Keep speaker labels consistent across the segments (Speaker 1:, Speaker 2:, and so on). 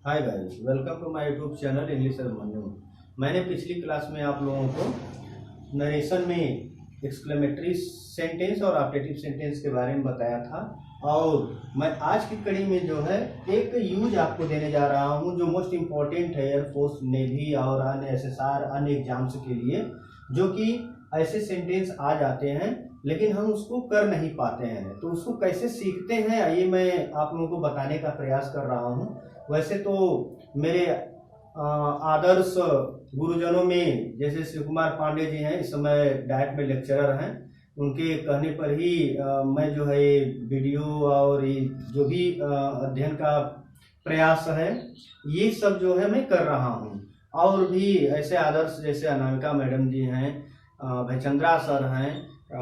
Speaker 1: Hi guys, welcome to my YouTube channel English Abhimanyu. मैंने पिछली class में आप लोगों को नरेशन में एक्सक्लेमेटरी सेंटेंस और ऑप्टेटिव सेंटेंस के बारे में बताया था और मैं आज की कड़ी में जो है एक यूज आपको देने जा रहा हूं जो मोस्ट इम्पॉर्टेंट है एयरफोर्स, नेवी और अन्य एसएसआर अन्य एग्जाम्स के लिए, जो कि ऐसे सेंटेंस आ जाते हैं लेकिन हम उसको कर नहीं पाते हैं। तो उसको कैसे सीखते हैं आइए मैं आप लोगों को बताने का प्रयास कर रहा हूं। वैसे तो मेरे आदर्श गुरुजनों में जैसे शिव कुमार पांडे जी हैं, इस समय डाइट में लेक्चरर हैं, उनके कहने पर ही मैं जो है वीडियो और ये जो भी अध्ययन का प्रयास है ये सब जो है मैं कर रहा हूँ। और भी ऐसे आदर्श जैसे अनामिका मैडम जी हैं, भयचंद्रा सर हैं,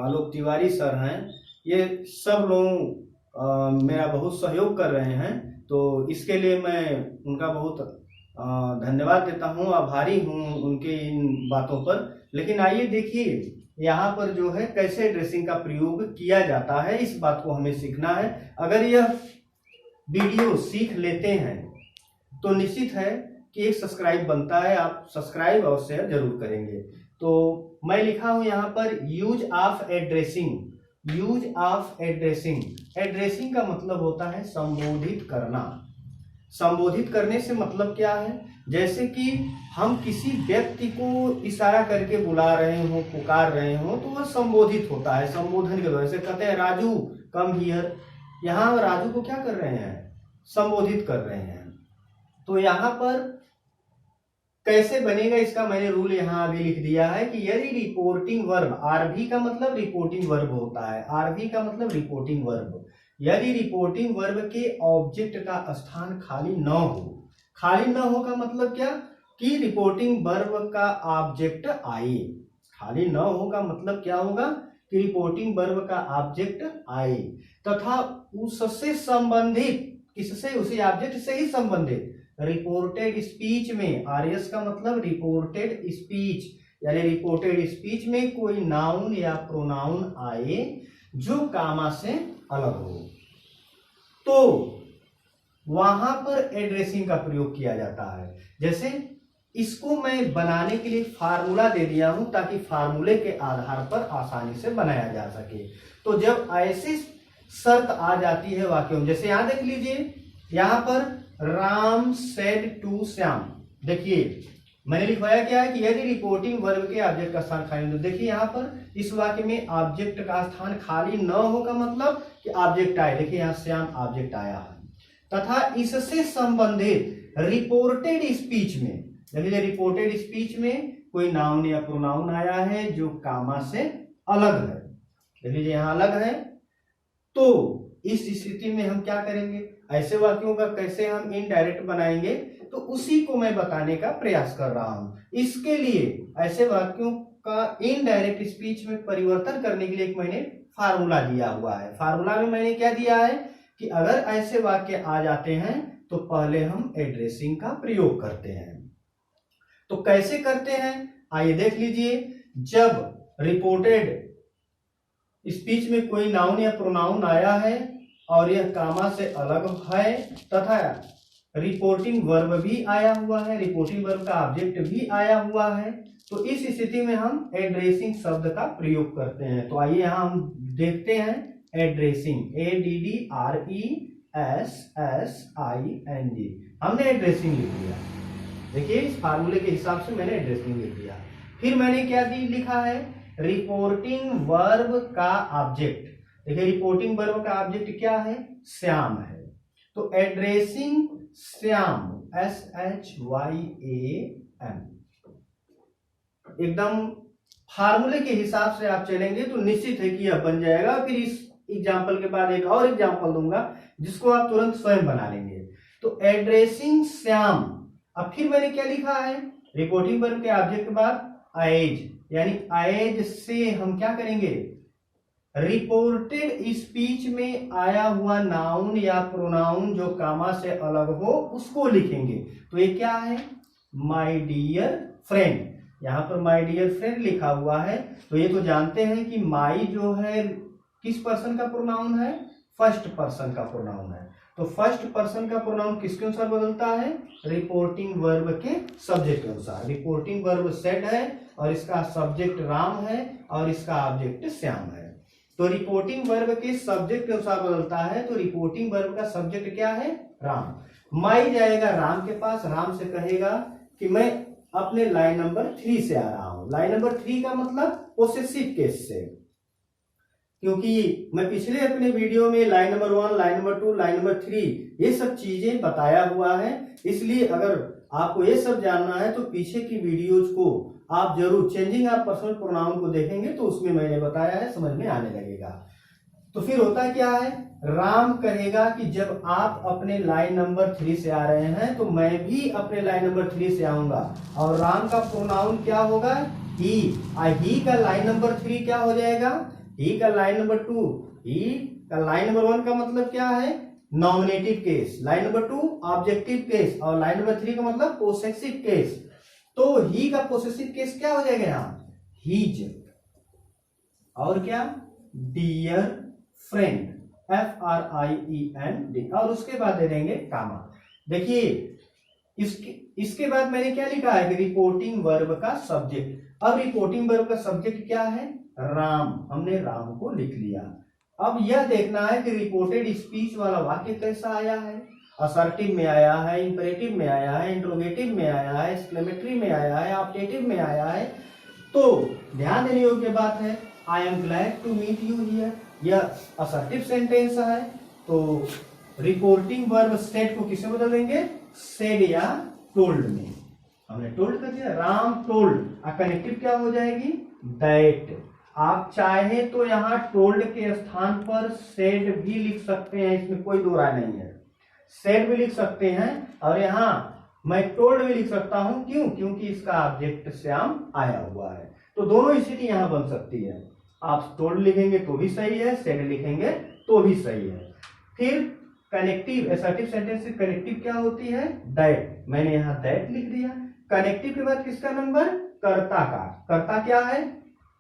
Speaker 1: आलोक तिवारी सर हैं, ये सब लोग मेरा बहुत सहयोग कर रहे हैं। तो इसके लिए मैं उनका बहुत धन्यवाद देता हूँ, आभारी हूँ उनके इन बातों पर। लेकिन आइए देखिए यहाँ पर जो है कैसे ड्रेसिंग का प्रयोग किया जाता है, इस बात को हमें सीखना है। अगर यह वीडियो सीख लेते हैं तो निश्चित है कि एक सब्सक्राइब बनता है, आप सब्सक्राइब और शेयर जरूर करेंगे। तो मैं लिखा हूं यहाँ पर use of addressing. Use of addressing, addressing का मतलब होता है संबोधित करना। संबोधित करने से मतलब क्या है, जैसे कि हम किसी व्यक्ति को इशारा करके बुला रहे हो, पुकार रहे हो, तो वह संबोधित होता है, संबोधन के द्वारा। जैसे कहते हैं राजू कम हियर, यहाँ राजू को क्या कर रहे हैं, संबोधित कर रहे हैं। तो यहाँ पर कैसे बनेगा इसका मैंने रूल यहाँ अभी लिख दिया है कि यदि रिपोर्टिंग वर्ब, आरवी का मतलब रिपोर्टिंग वर्ब होता है, आरवी का मतलब रिपोर्टिंग वर्ब, यदि रिपोर्टिंग वर्ब के ऑब्जेक्ट का स्थान खाली न हो, खाली न हो का मतलब क्या कि रिपोर्टिंग वर्ब का ऑब्जेक्ट आए। खाली न हो का मतलब क्या होगा कि रिपोर्टिंग वर्ब का ऑब्जेक्ट आए तथा उससे संबंधित, किससे, उसी ऑब्जेक्ट से ही संबंधित रिपोर्टेड स्पीच में, आरएस का मतलब रिपोर्टेड स्पीच, यानी रिपोर्टेड स्पीच में कोई नाउन या प्रोनाउन आए जो कामा से अलग हो, तो वहां पर एड्रेसिंग का प्रयोग किया जाता है। जैसे इसको मैं बनाने के लिए फार्मूला दे दिया हूं ताकि फार्मूले के आधार पर आसानी से बनाया जा सके। तो जब ऐसी शर्त आ जाती है वाक्यों में, जैसे यहां देख लीजिए, यहां पर राम सेड टू श्याम, देखिए मैंने लिखवाया क्या है कि यदि रिपोर्टिंग वर्ब के ऑब्जेक्ट का स्थान खाली न, देखिए यहाँ पर इस वाक्य में ऑब्जेक्ट का स्थान खाली न हो का मतलब कि ऑब्जेक्ट आए, देखिए यहाँ श्याम ऑब्जेक्ट आया है, तथा इससे संबंधित रिपोर्टेड स्पीच में, देखिए रिपोर्टेड स्पीच में कोई नाउन या प्रोनाउन आया है जो कामा से अलग है, देखिए यहाँ अलग है। तो इस स्थिति में हम क्या करेंगे, ऐसे वाक्यों का कैसे हम इनडायरेक्ट बनाएंगे, तो उसी को मैं बताने का प्रयास कर रहा हूं। इसके लिए ऐसे वाक्यों का इनडायरेक्ट स्पीच में परिवर्तन करने के लिए एक मैंने फार्मूला दिया हुआ है। फार्मूला में मैंने क्या दिया है कि अगर ऐसे वाक्य आ जाते हैं तो पहले हम एड्रेसिंग का प्रयोग करते हैं। तो कैसे करते हैं आइए देख लीजिए। जब रिपोर्टेड स्पीच में कोई नाउन या प्रोनाउन आया है और यह कामा से अलग है तथा रिपोर्टिंग वर्ब भी आया हुआ है, रिपोर्टिंग वर्ब का ऑब्जेक्ट भी आया हुआ है, तो इस स्थिति में हम एड्रेसिंग शब्द का प्रयोग करते हैं। तो आइए यहां हम देखते हैं एड्रेसिंग, ADDRESSING, हमने एड्रेसिंग लिख दिया। देखिए इस फार्मूले के हिसाब से मैंने एड्रेसिंग लिख दिया। फिर मैंने क्या लिखा है, रिपोर्टिंग वर्ब का ऑब्जेक्ट, देखिए रिपोर्टिंग वर्ब का ऑब्जेक्ट क्या है, श्याम है, तो एड्रेसिंग श्याम, SHYAM, एकदम फार्मूले के हिसाब से आप चलेंगे तो निश्चित है कि यह बन जाएगा। फिर इस एग्जाम्पल के बाद एक और एग्जाम्पल दूंगा जिसको आप तुरंत स्वयं बना लेंगे। तो एड्रेसिंग श्याम, अब फिर मैंने क्या लिखा है, रिपोर्टिंग वर्ब के ऑब्जेक्ट के बाद एज, यानी एज से हम क्या करेंगे, रिपोर्टेड स्पीच में आया हुआ नाउन या प्रोनाउन जो कामा से अलग हो उसको लिखेंगे। तो ये क्या है, माय डियर फ्रेंड, यहां पर माय डियर फ्रेंड लिखा हुआ है। तो ये तो जानते हैं कि माई जो है किस पर्सन का प्रोनाउन है, फर्स्ट पर्सन का प्रोनाउन है। तो फर्स्ट पर्सन का प्रोनाउन किसके अनुसार बदलता है? रिपोर्टिंग वर्ब के सब्जेक्ट के अनुसार। रिपोर्टिंग वर्ब सेड है और इसका सब्जेक्ट राम है और इसका ऑब्जेक्ट श्याम है। तो रिपोर्टिंग वर्ब के सब्जेक्ट के अनुसार बदलता है। तो रिपोर्टिंग वर्ब का सब्जेक्ट क्या है? राम। माई जाएगा राम के पास, राम से कहेगा कि मैं अपने लाइन नंबर 3 से आ रहा हूं। लाइन नंबर 3 का मतलब पोसेसिव केस से, क्योंकि मैं पिछले अपने वीडियो में line number 1, line number 2, line number 3 ये सब चीजें बताया हुआ है। इसलिए अगर आपको ये सब जानना है तो पीछे की वीडियोज को आप जरूर चेंजिंग ऑफ पर्सनल प्रोनाउन को देखेंगे, तो उसमें मैंने बताया है, समझ में आने लगेगा। तो फिर होता क्या है, राम कहेगा कि जब आप अपने लाइन नंबर 3 से आ रहे हैं तो मैं भी अपने लाइन नंबर 3 से आऊंगा। और राम का प्रोनाउन क्या होगा? ही का लाइन नंबर 3 क्या हो जाएगा? ही का लाइन नंबर 2, ही का लाइन नंबर 1 का मतलब क्या है? Nominative case, line number 2 objective case और लाइन नंबर 3 का मतलब पोसेसिव केस। तो ही का पोसेसिव केस क्या हो जाएगा यहाँ? हीज। और क्या? डियर फ्रेंड, FRIEND, और उसके बाद दे देंगे कामा। देखिए इसके बाद मैंने क्या लिखा है कि रिपोर्टिंग वर्ब का सब्जेक्ट। अब रिपोर्टिंग वर्ब का सब्जेक्ट क्या है? राम। हमने राम को लिख लिया। अब यह देखना है कि रिपोर्टेड स्पीच वाला वाक्य कैसा आया है। असर्टिव में आया है, इंपरेटिव में आया है, इंट्रोगेटिव में आया है, एक्सक्लेमेटरी में आया है, ऑप्टेटिव में आया है। तो ध्यान देने योग्य बात है, I am glad to meet you here, यह असर्टिव सेंटेंस है। तो रिपोर्टिंग वर्ब सेड को किसमें बदल देंगे? सेड या टोल्ड में। हमने टोल्ड कर दिया, राम टोल्ड। कनेक्टिव क्या हो जाएगी? दैट। आप चाहे तो यहाँ टोल्ड के स्थान पर सेड भी लिख सकते हैं, इसमें कोई दो राय नहीं है। सेड भी लिख सकते हैं और यहाँ मैं टोल्ड भी लिख सकता हूं। क्यों? क्योंकि इसका ऑब्जेक्ट श्याम आया हुआ है। तो दोनों स्थिति यहाँ बन सकती है। आप टोल्ड लिखेंगे तो भी सही है, सेड लिखेंगे तो भी सही है। फिर कनेक्टिव, असर्टिव सेंटेंस की कनेक्टिव क्या होती है? दैट। मैंने यहाँ दैट लिख दिया। कनेक्टिव के बाद किसका नंबर? कर्ता का। कर्ता क्या है?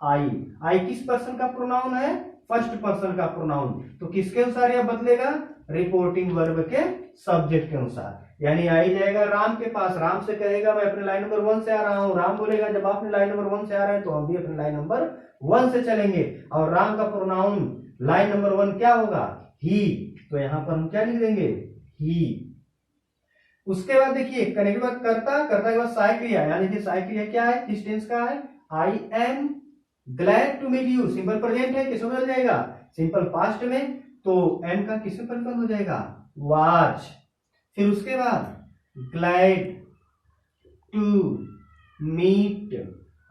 Speaker 1: आई। आई किस पर्सन का प्रोनाउन है? फर्स्ट पर्सन का प्रोनाउन। तो किसके अनुसार यह बदलेगा? रिपोर्टिंग वर्ब के सब्जेक्ट के अनुसार। यानी आई जाएगा राम के पास, राम से कहेगा मैं अपने लाइन नंबर 1 से आ रहा हूं। राम बोलेगा जब आप अपने लाइन नंबर 1 से आ रहे हैं तो हम भी अपने लाइन नंबर 1 से चलेंगे। और राम का प्रोनाउन लाइन नंबर 1 क्या होगा? ही। तो यहां पर हम क्या लिख देंगे? ही। उसके बाद देखिए कनेक्ट के बाद कर्ता, कर्ता के बाद सहायक क्रिया, यानी कि सहायक क्रिया क्या है? किस टेंस का है? I am glad to meet you. Simple present है, किसमें बदल जाएगा? सिंपल पास्ट में। तो एम का किसमें परिवर्तन हो जाएगा? वाज। फिर उसके बाद ग्लैड टू मीट,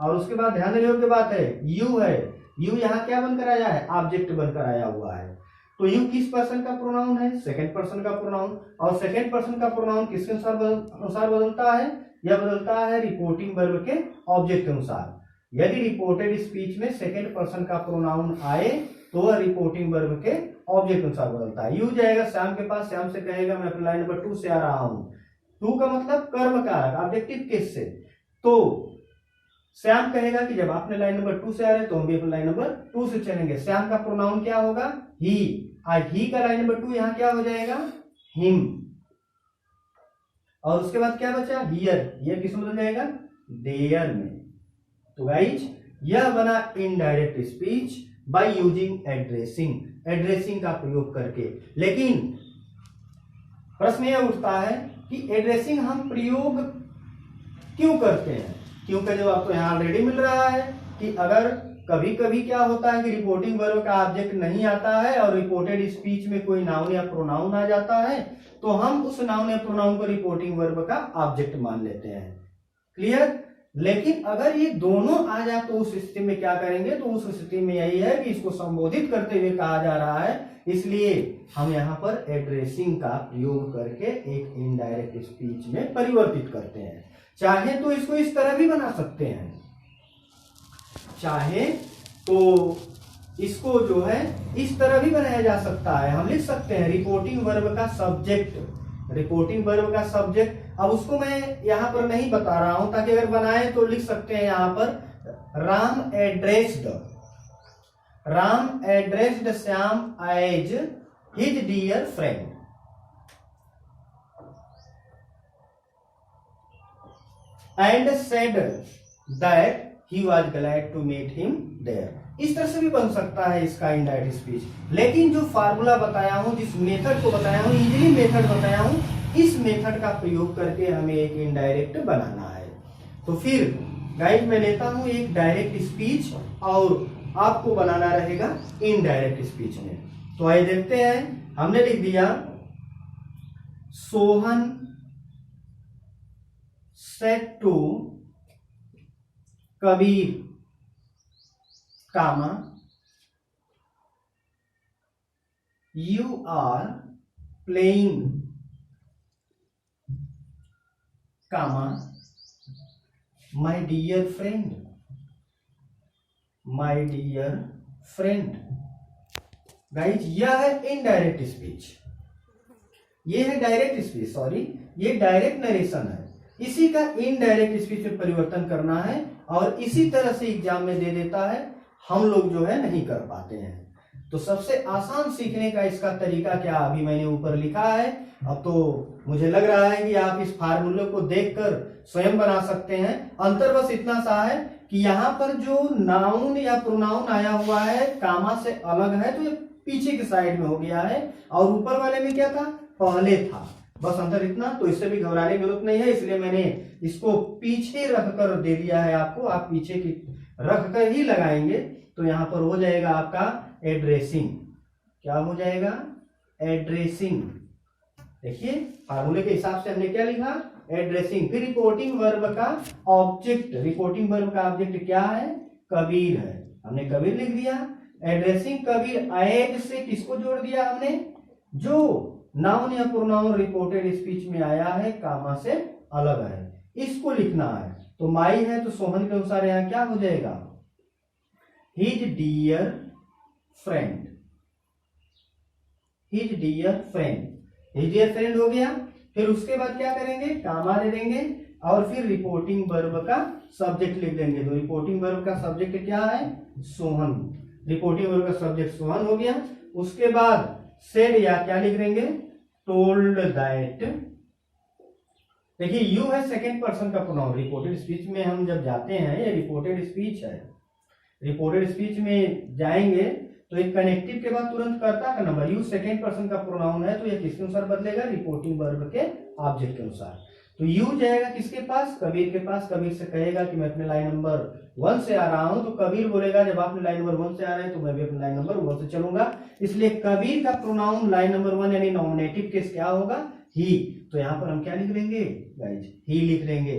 Speaker 1: और उसके बाद ध्यान देने योग्य बात है यू है। यू यहाँ क्या बनकर आया है? ऑब्जेक्ट बनकर आया हुआ है। तो यू किस पर्सन का प्रोनाउन है? सेकंड पर्सन का प्रोनाउन। और सेकंड पर्सन का प्रोनाउन किसके अनुसार बदलता है? यह बदलता है रिपोर्टिंग वर्ब के ऑब्जेक्ट के अनुसार। यदि रिपोर्टेड स्पीच में सेकंड पर्सन का प्रोनाउन आए तो वह रिपोर्टिंग वर्ब के ऑब्जेक्ट अनुसार बदलता है। यू जाएगा श्याम के पास, श्याम से कहेगा मैं अपने लाइन नंबर 2 से आ रहा हूं। 2 का मतलब कर्म कारक, ऑब्जेक्टिव केस से। तो श्याम कहेगा कि जब आपने लाइन नंबर 2 से आ रहे हैं तो हम भी अपने लाइन नंबर 2 से चलेंगे। श्याम का प्रोनाउन क्या होगा? ही। ही का लाइन नंबर 2 यहाँ क्या हो जाएगा? हिम। और उसके बाद क्या बचा? हियर। हियर किस में बदल जाएगा? देयर में। तो गाइज यह बना indirect speech by using addressing, addressing का प्रयोग करके। लेकिन प्रश्न यह उठता है कि एड्रेसिंग हम प्रयोग क्यों करते हैं? क्योंकि जवाब तो यहाँ ऑलरेडी मिल रहा है कि अगर कभी कभी क्या होता है कि रिपोर्टिंग वर्ब का ऑब्जेक्ट नहीं आता है और रिपोर्टेड स्पीच में कोई नाउन या प्रोनाउन आ जाता है तो हम उस नाउन या प्रोनाउन को रिपोर्टिंग वर्ब का ऑब्जेक्ट मान लेते हैं। क्लियर? लेकिन अगर ये दोनों आ जाए तो उस स्थिति में क्या करेंगे? तो उस स्थिति में यही है कि इसको संबोधित करते हुए कहा जा रहा है, इसलिए हम यहाँ पर एड्रेसिंग का प्रयोग करके एक इनडायरेक्ट स्पीच में परिवर्तित करते हैं। चाहे तो इसको इस तरह भी बना सकते हैं, चाहे तो इसको जो है इस तरह भी बनाया जा सकता है। हम लिख सकते हैं रिपोर्टिंग वर्ब का सब्जेक्ट, रिपोर्टिंग वर्ब का सब्जेक्ट। अब उसको मैं यहां पर नहीं बता रहा हूं ताकि अगर बनाए तो लिख सकते हैं यहां पर Ram addressed Shyam as his dear friend. And said that he was glad to meet him there. इस तरह से भी बन सकता है इसका इनडायरेक्ट स्पीच, लेकिन जो फार्मूला बताया हूं, जिस मेथड को बताया हूं, इजीली मेथड बताया हूं, इस मेथड का प्रयोग करके हमें एक इनडायरेक्ट बनाना है। तो फिर गाइड मैं लेता हूं एक डायरेक्ट स्पीच और आपको बनाना रहेगा इनडायरेक्ट स्पीच में। तो आइए देखते हैं। हमने लिख दिया Sohan said to Kabir comma you are playing comma my dear friend, my dear friend. Guys यह है इनडायरेक्ट स्पीच, ये है डायरेक्ट स्पीच, सॉरी ये डायरेक्ट नरेशन है। इसी का इनडायरेक्ट स्पीच में परिवर्तन करना है और इसी तरह से एग्जाम में दे देता है, हम लोग जो है नहीं कर पाते हैं। तो सबसे आसान सीखने का इसका तरीका क्या अभी मैंने ऊपर लिखा है। अब तो मुझे लग रहा है कि आप इस फार्मूले को देखकर स्वयं बना सकते हैं। अंतर बस इतना सा है कि यहाँ पर जो नाउन या प्रोनाउन आया हुआ है कामा से अलग है, तो ये पीछे की साइड में हो गया है और ऊपर वाले में क्या था, पहले था। बस अंतर इतना, तो इससे भी घबराने की जरूरत नहीं है, इसलिए मैंने इसको पीछे रखकर दे दिया है आपको। आप पीछे की रख कर ही लगाएंगे तो यहां पर हो जाएगा आपका एड्रेसिंग। क्या हो जाएगा, एड्रेसिंग। देखिए फार्मूले के हिसाब से हमने क्या लिखा, एड्रेसिंग। फिर रिपोर्टिंग वर्ब का ऑब्जेक्ट, रिपोर्टिंग वर्ब का ऑब्जेक्ट क्या है, कबीर है, हमने कबीर लिख दिया। एड्रेसिंग कबीर, ऐड से किसको जोड़ दिया हमने, जो नाउन या प्रोनाउन रिपोर्टेड स्पीच में आया है कामा से अलग है, इसको लिखना है। तो माई है तो सोहन के अनुसार यहां क्या हो जाएगा, his dear friend, his dear friend, his dear friend हो गया। फिर उसके बाद क्या करेंगे, कामा दे देंगे और फिर रिपोर्टिंग वर्ब का सब्जेक्ट लिख देंगे। तो रिपोर्टिंग वर्ब का सब्जेक्ट क्या है, सोहन, रिपोर्टिंग वर्ब का सब्जेक्ट सोहन हो गया। उसके बाद सेड या क्या लिख देंगे, टोल्ड दैट। देखिए यू है सेकेंड पर्सन का प्रोनाउन, रिपोर्टेड स्पीच में हम जब जाते हैं, ये रिपोर्टेड स्पीच है, रिपोर्टेड स्पीच में जाएंगे तो एक कनेक्टिव के बाद तुरंत कर्ता का नंबर, यू सेकेंड पर्सन का प्रोनाउन है तो ये किसके अनुसार बदलेगा, रिपोर्टिंग वर्ब के ऑब्जेक्ट के अनुसार। तो यू जाएगा किसके पास, कबीर के पास। कबीर से कहेगा कि मैं अपने लाइन नंबर 1 से आ रहा हूं, तो कबीर बोलेगा जब आपने लाइन नंबर 1 से आ रहे हैं तो मैं भी अपने लाइन नंबर 1 से चलूंगा। इसलिए कबीर का प्रोनाउन लाइन नंबर 1 यानी नॉमिनेटिव केस क्या होगा, ही। तो यहां पर हम क्या लिख लेंगे गाइज, ही लिख लेंगे।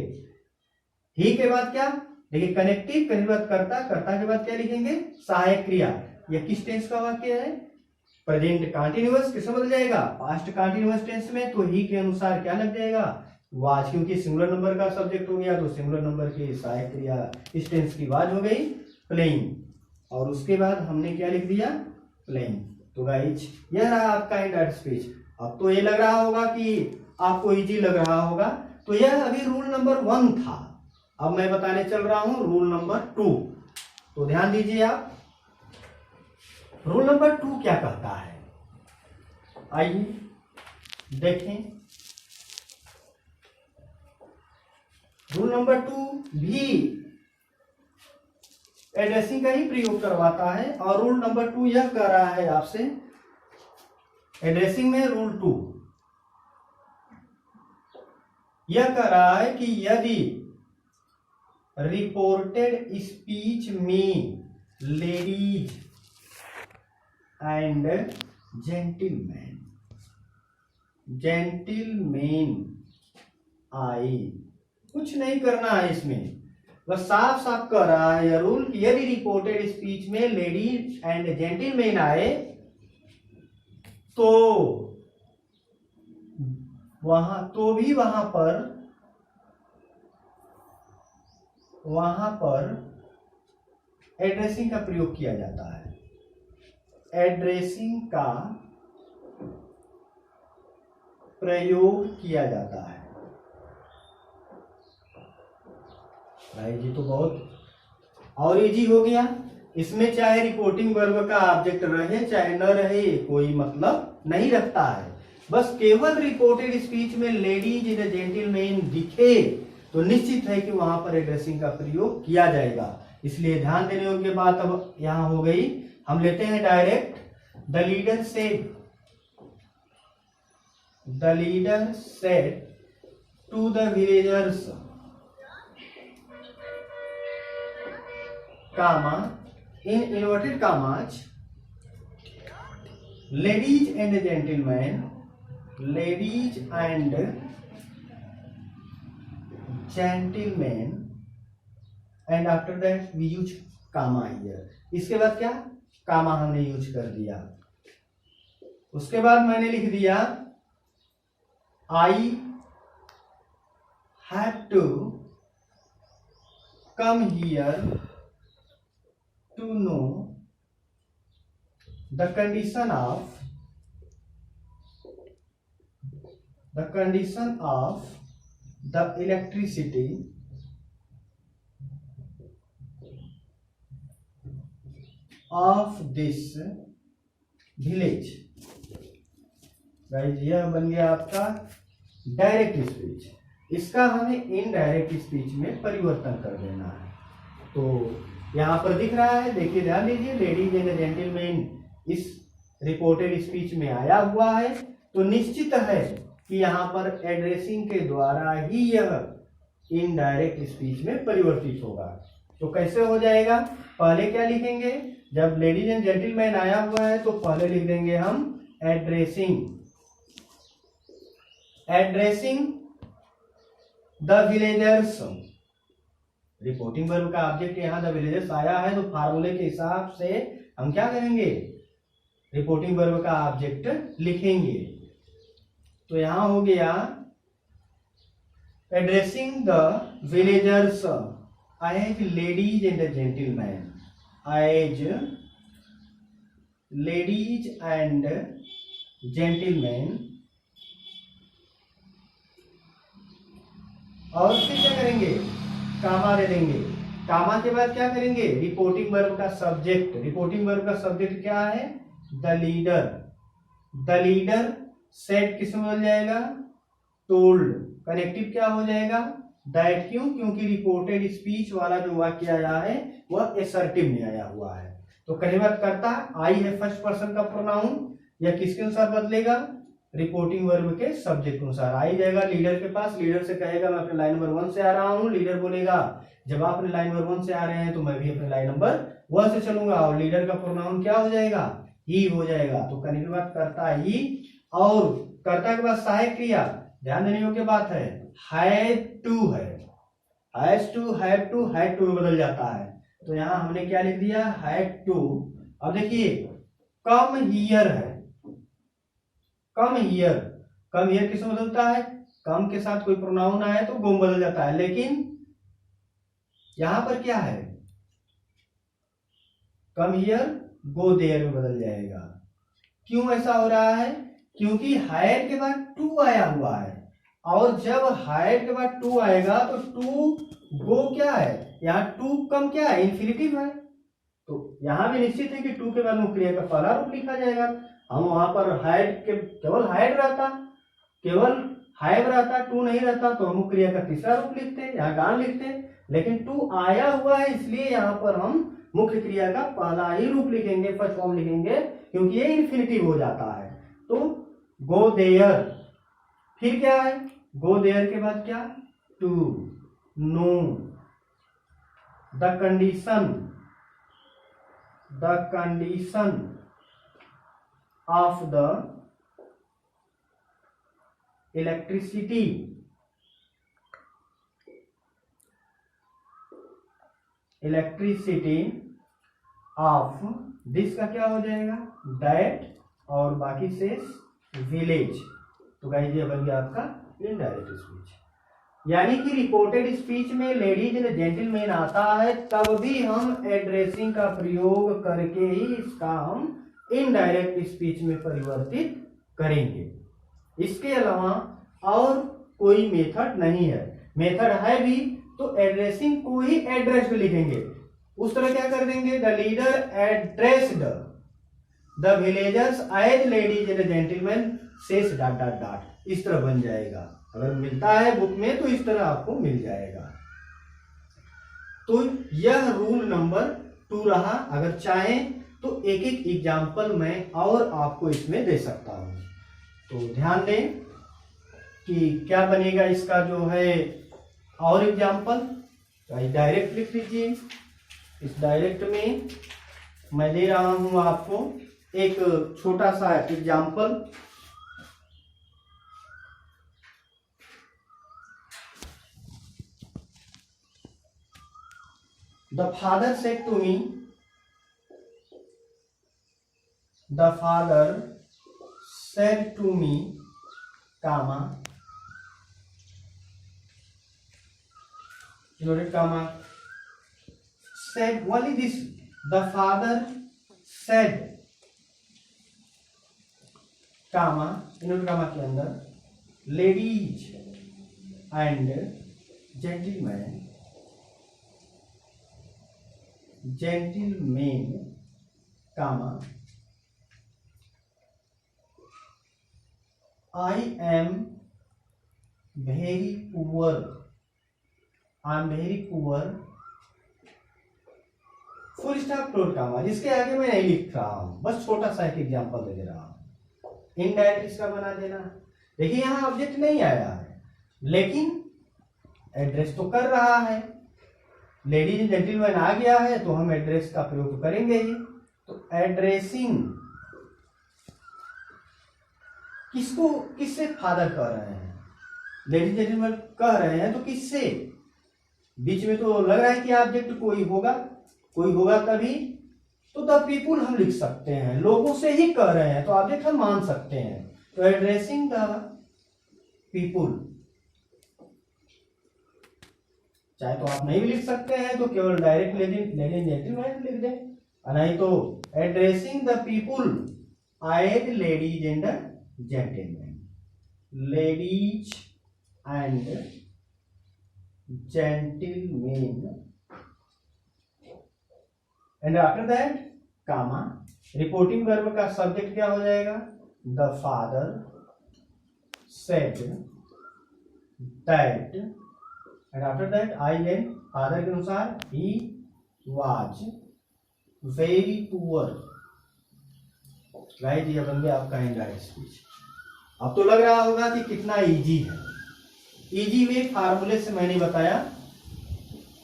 Speaker 1: ही के बाद क्या, देखिए कनेक्टिव, के बाद कर्ता, कर्ता के बाद क्या लिखेंगे, सहायक क्रिया। यह किस टेंस का वाक्य है, प्रेजेंट कंटीन्यूअस। किसमें बदल जाएगा, पास्ट कंटीन्यूअस टेंस में। तो ही के अनुसार क्या लग जाएगा, वाज, क्योंकि सिंगुलर नंबर का सब्जेक्ट हो गया तो सिंगुलर नंबर की सहायक क्रिया इस टेंस की वाज हो गई, प्लेइंग। और उसके बाद हमने क्या लिख दिया, प्लेइंग। तो गाइज यह रहा आपका इनडायरेक्ट स्पीच। अब तो ये लग रहा होगा कि आपको इजी लग रहा होगा। तो यह अभी रूल नंबर 1 था, अब मैं बताने चल रहा हूं रूल नंबर 2। तो ध्यान दीजिए आप, रूल नंबर 2 क्या कहता है, आइए देखें। रूल नंबर 2 भी एड्रेसिंग का ही प्रयोग करवाता है और रूल नंबर 2 यह कह रहा है आपसे, एड्रेसिंग में रूल 2 यह कह रहा है कि यदि रिपोर्टेड स्पीच में लेडीज एंड जेंटिलमैन, जेंटिलमैन आए, कुछ नहीं करना है इसमें, बस साफ साफ कह रहा है यह रूल कि यदि रिपोर्टेड स्पीच में लेडीज एंड जेंटिलमैन आए तो भी वहां पर एड्रेसिंग का प्रयोग किया जाता है, एड्रेसिंग का प्रयोग किया जाता है। भाई जी तो बहुत और इजी हो गया। इसमें चाहे रिपोर्टिंग वर्ब का ऑब्जेक्ट रहे चाहे न रहे कोई मतलब नहीं रखता है, बस केवल रिपोर्टेड स्पीच में लेडीज एंड जेंटिलमैन दिखे तो निश्चित है कि वहां पर एड्रेसिंग का प्रयोग किया जाएगा। इसलिए ध्यान देने योग्य बात अब यहां हो गई। हम लेते हैं direct, the leader said to the villagers comma in inverted commas, ladies and gentlemen, and after that we use comma here। इसके बाद क्या, कामा हमने यूज कर दिया। उसके बाद मैंने लिख दिया I have to come here to know the condition of the electricity of this village। Guys यह बन गया आपका डायरेक्ट स्पीच। इसका हमें इनडायरेक्ट स्पीच में परिवर्तन कर देना है। तो यहां पर दिख रहा है, देखिए ध्यान दीजिए, लेडीज एंड जेंटलमैन इस रिपोर्टेड स्पीच में आया हुआ है। तो निश्चित है कि यहाँ पर एड्रेसिंग के द्वारा ही यह इनडायरेक्ट स्पीच में परिवर्तित होगा। तो कैसे हो जाएगा, पहले क्या लिखेंगे, जब लेडीज एंड जेंटलमैन आया हुआ है तो पहले लिख देंगे हम addressing the villagers. Reporting verb का ऑब्जेक्ट यहाँ द विलेजर्स आया है, तो फार्मूले के हिसाब से हम क्या करेंगे, रिपोर्टिंग वर्ब का ऑब्जेक्ट लिखेंगे। तो यहां हो गया addressing the villagers as ladies and gentlemen, as ladies and gentlemen. और फिर क्या करेंगे, कामा दे देंगे। कामा के बाद क्या करेंगे, रिपोर्टिंग वर्ब का सब्जेक्ट। रिपोर्टिंग वर्ब का सब्जेक्ट क्या है, the leader. The leader said किस में बदल जाएगा, टोल्ड। कनेक्टिव क्या हो जाएगा, दैट। क्यों, क्योंकि रिपोर्टेड स्पीच वाला जो वाक्य आया है वह एसर्टिव में आया हुआ है। तो कन्वर्ट करता आई है फर्स्ट पर्सन का प्रोनाउन, या किसके अनुसार बदलेगा, रिपोर्टिंग वर्ब के सब्जेक्ट के अनुसार। आई जाएगा लीडर के पास, लीडर से कहेगा मैं अपने लाइन नंबर 1 से आ रहा हूं। लीडर बोलेगा जब आप अपने लाइन नंबर 1 से आ रहे हैं तो मैं भी अपने लाइन नंबर 1 से चलूंगा। और लीडर का प्रोनाउन क्या हो जाएगा, ही हो जाएगा। तो कन्वर्ट करता ही, और कर्ता के बाद सहायक क्रिया, ध्यान देने योग्य बात है, हैड टू है, has to, had to, had to में बदल जाता है। तो यहां हमने क्या लिख दिया, हैड टू। अब देखिए कम हियर है, कम हियर, कम हियर किसमें बदलता है, कम के साथ कोई प्रोनाउन आए तो गोम बदल जाता है। लेकिन यहां पर क्या है, कम हियर गो देयर में बदल जाएगा। क्यों ऐसा हो रहा है, क्योंकि हायर के बाद टू आया हुआ है, और जब हायर के बाद टू आएगा तो टू गो क्या है, यहाँ टू कम क्या है, इन्फिनिटिव है। तो यहां भी निश्चित है कि टू के बाद मुख्य क्रिया का पहला रूप लिखा जाएगा। हम वहां पर हाइड के केवल हाइड रहता, केवल हाइव रहता, टू नहीं रहता, तो हम मुख्य क्रिया का तीसरा रूप लिखते, यहाँ गान लिखते। लेकिन टू आया हुआ है, इसलिए यहाँ पर हम मुख्य क्रिया का पहला ही रूप लिखेंगे, फर्स्ट फॉर्म लिखेंगे, क्योंकि ये इन्फिनिटिव हो जाता है। तो गो देयर, फिर क्या है, गो देयर के बाद क्या, to, no, the condition of the electricity of this का क्या हो जाएगा, that, और बाकी से विलेज। तो गाइस ये बन गया आपका इनडायरेक्ट स्पीच। यानी कि रिपोर्टेड स्पीच में लेडीज एंड जेंटलमैन आता है, तब भी हम एड्रेसिंग का प्रयोग करके ही इसका हम इनडायरेक्ट स्पीच में परिवर्तित करेंगे। इसके अलावा और कोई मेथड नहीं है। मेथड है भी तो एड्रेसिंग को ही एड्रेस में लिखेंगे। उस तरह क्या कर देंगे, the leader addressed the villagers as ladies and gentlemen, says dot dot dot, इस तरह बन जाएगा। अगर मिलता है बुक में तो इस तरह आपको मिल जाएगा। तो यह रूल नंबर 2 रहा। अगर चाहें तो एक एक एग्जाम्पल मैं और आपको इसमें दे सकता हूं। तो ध्यान दें कि क्या बनेगा इसका जो है और एग्जाम्पल। डायरेक्ट लिख लीजिए। इस डायरेक्ट में मैं दे रहा हूं आपको एक छोटा सा example. The father said to me, the father said to me, comma, inverted comma, said only this, the father said, comma, inverted comma के अंदर, ladies and gentlemen, comma, I am very poor, full stop close comma, जिसके आगे मैं नहीं लिख रहा हूं, बस छोटा सा एक एग्जांपल दे रहा हूं। इनडायरेक्ट इसका बना देना। देखिए यहां ऑब्जेक्ट नहीं आया है लेकिन एड्रेस तो कर रहा है। लेडीज एंड जेंटलमैन आ गया है तो हम एड्रेस का प्रयोग तो करेंगे ही। तो एड्रेसिंग किसको, किससे फादर कह रहे हैं, लेडीज जेंटलमैन कह रहे हैं तो किससे, बीच में तो लग रहा है कि ऑब्जेक्ट कोई होगा तभी तो द पीपुल हम लिख सकते हैं, लोगों से ही कह रहे हैं तो ऑब्जेक्ट हम मान सकते हैं। तो एड्रेसिंग द पीपुल, चाहे तो आप नहीं भी लिख सकते हैं तो केवल डायरेक्ट लेडीज एंड जेंटलमैन लिख दें, नहीं तो addressing the people as ladies and gentlemen, ladies and gentlemen, and after that comma, reporting verb का सब्जेक्ट क्या हो जाएगा, the father said that, and after that I then father के अनुसार he was very poor. Guys ये बन गया आपका इनडायरेक्ट स्पीच। अब तो लग रहा होगा कि कितना इजी है। इजी वे फार्मूले से मैंने बताया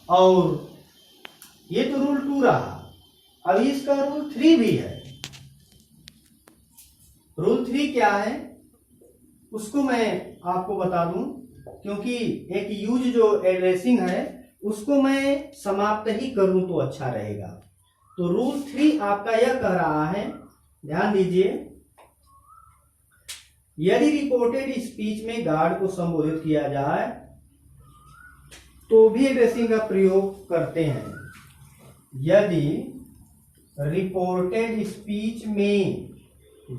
Speaker 1: और ये तो रूल 2 रहा। अभी इसका रूल 3 भी है। रूल 3 क्या है उसको मैं आपको बता दूं, क्योंकि एक यूज जो एड्रेसिंग है उसको मैं समाप्त ही करूं तो अच्छा रहेगा। तो रूल 3 आपका यह कह रहा है, ध्यान दीजिए, यदि रिपोर्टेड स्पीच में गार्ड को संबोधित किया जाए तो भी एड्रेसिंग का प्रयोग करते हैं। यदि रिपोर्टेड स्पीच में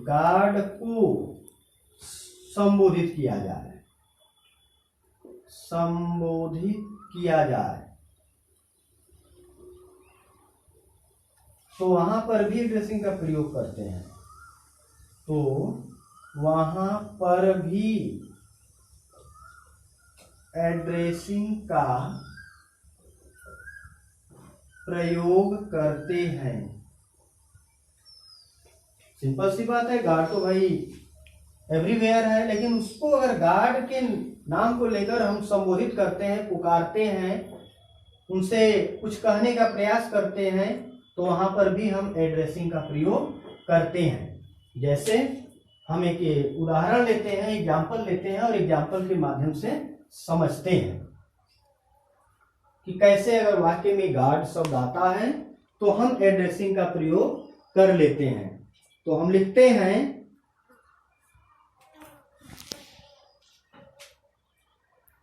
Speaker 1: गार्ड को संबोधित किया जाए तो वहां पर भी एड्रेसिंग का प्रयोग करते हैं। तो वहां पर भी एड्रेसिंग का प्रयोग करते हैं। सिंपल सी बात है, गार्ड तो भाई एवरीवेयर है, लेकिन उसको अगर गार्ड के नाम को लेकर हम संबोधित करते हैं, पुकारते हैं, उनसे कुछ कहने का प्रयास करते हैं तो वहां पर भी हम एड्रेसिंग का प्रयोग करते हैं। जैसे हम एक उदाहरण लेते हैं, एग्जाम्पल लेते हैं और एग्जाम्पल के माध्यम से समझते हैं कि कैसे अगर वाक्य में गार्ड शब्द आता है तो हम एड्रेसिंग का प्रयोग कर लेते हैं। तो हम लिखते हैं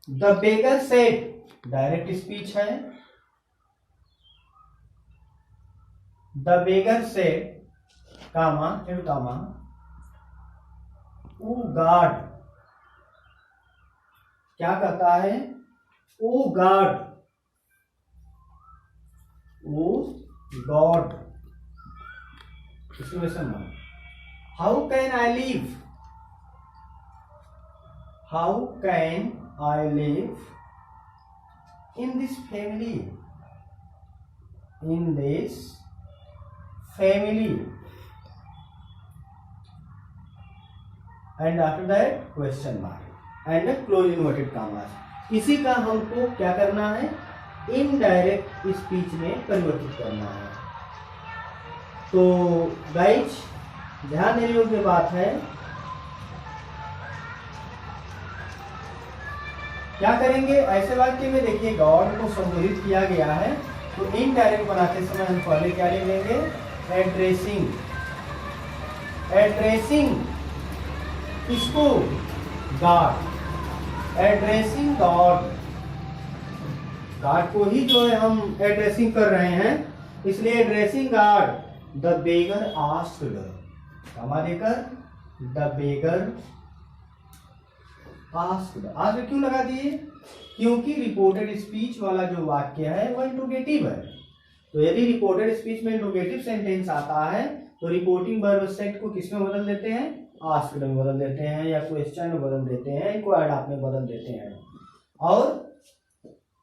Speaker 1: the beggar said, direct speech है, the beggar said comma and comma O guard, क्या कहता है, O guard, O God, exclamation mark, how can I live, how can I live in this family, in this family, and after that question mark and close inverted commas. इसी का हमको क्या करना है, indirect speech में परिवर्तित करना है। तो गाइज ध्यान देने योग्य बात है, क्या करेंगे ऐसे वाक्य में, देखिए गॉड को संबोधित किया गया है, तो इनडायरेक्ट बनाते समय हम पहले क्या ले लेंगे, एड्रेसिंग। एड्रेसिंग किसको, गॉड। एड्रेसिंग गॉड, गॉड को ही जो है हम एड्रेसिंग कर रहे हैं, इसलिए addressing God the beggar asked, कमा देकर द बेगर आस्क्ड। आस्क्ड क्यों लगा दिए, क्योंकि रिपोर्टेड स्पीच वाला जो वाक्य है वो इंट्रोगेटिव है। तो यदि रिपोर्टेड स्पीच में इंट्रोगेटिव सेंटेंस आता है तो रिपोर्टिंग वर्ब सेट को किस में बदल देते हैं, आस्क्ड में बदल देते हैं, या क्वेश्चन में बदल देते हैं, इंक्वायर्ड आप में बदल देते हैं, और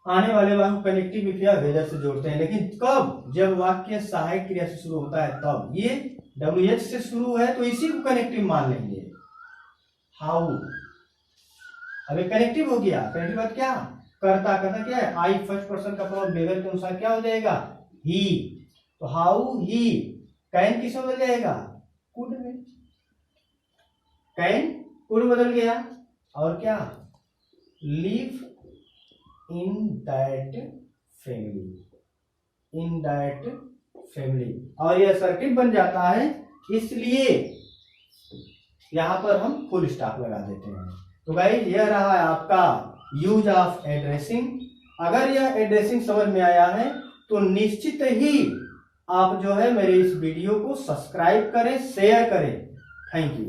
Speaker 1: आने वाले वाक्य कनेक्टिव विथ या वेदर से जोड़ते हैं। लेकिन कब, जब वाक्य सहायक क्रिया से शुरू होता है तब। ये WH से शुरू है तो इसी को कनेक्टिव मान लेंगे। हाउ, अब कनेक्टिव हो गया, कनेक्टिव बात क्या, करता क्या है, आई फर्स्ट पर्सन का प्रॉब्लम बेगर के अनुसार क्या हो जाएगा, ही। तो हाउ ही कैन किस में बदल जाएगा, कुड में, कैन कुड बदल गया, और क्या, live in that family, in that family, और यह सर्किट बन जाता है, इसलिए यहां पर हम फुल स्टॉप लगा देते हैं। तो गाइस यह रहा है आपका यूज ऑफ एड्रेसिंग। अगर यह एड्रेसिंग समझ में आया है तो निश्चित ही आप जो है मेरे इस वीडियो को सब्सक्राइब करें, शेयर करें। Thank you.